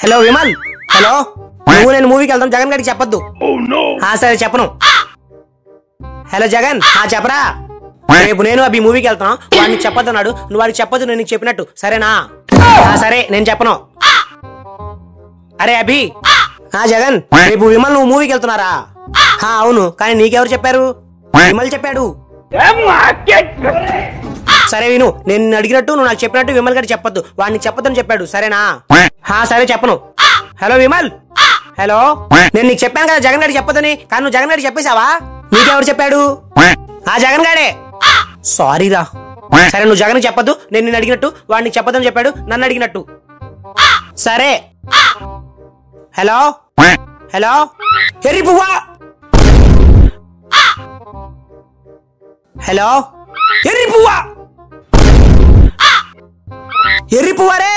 Hello Vimal, hello. నువ్వు నేను మూవీకి వెళ్తాం, జగన్ గారికి చెప్పొద్దు. సరే చెప్పను. హలో జగన్, చెప్పరా. రేపు నేను అభి మూవీకి వెళ్తాం, వాడికి చెప్పొద్దు అన్నాడు. నువ్వు వాడికి చెప్పొద్దు, నేను నీకు చెప్పినట్టు, సరేనా? సరే నేను చెప్పను. అరే అభి. జగన్, రేపు విమల్ నువ్వు మూవీకి వెళ్తున్నారా? అవును, కానీ నీకెవరు చెప్పారు? విమల్ చెప్పాడు. సరే విను, నేను అడిగినట్టు నువ్వు నాకు చెప్పినట్టు విమల్ గారికి చెప్పొద్దు, వాడిని చెప్పొద్దని చెప్పాడు, సరేనా? సరే చెప్పను. Hello Vimal, hello. నేను నీకు చెప్పాను కదా జగన్ గారికి చెప్పొద్దని, కానీ నువ్వు జగన్ గారికి చెప్పేశావా? నీకెవరు చెప్పాడు? జగన్ గారే. సారీ రా. సరే నువ్వు జగన్ చెప్పొద్దు, నేను నిన్ను అడిగినట్టు వాడిని చెప్పొద్దని చెప్పాడు, నన్ను అడిగినట్టు. సరే. Hello hello. ఎర్రి పువ్వా. హలో ఎర్రి పువ్వా. ఎర్రి పువ్వా రే.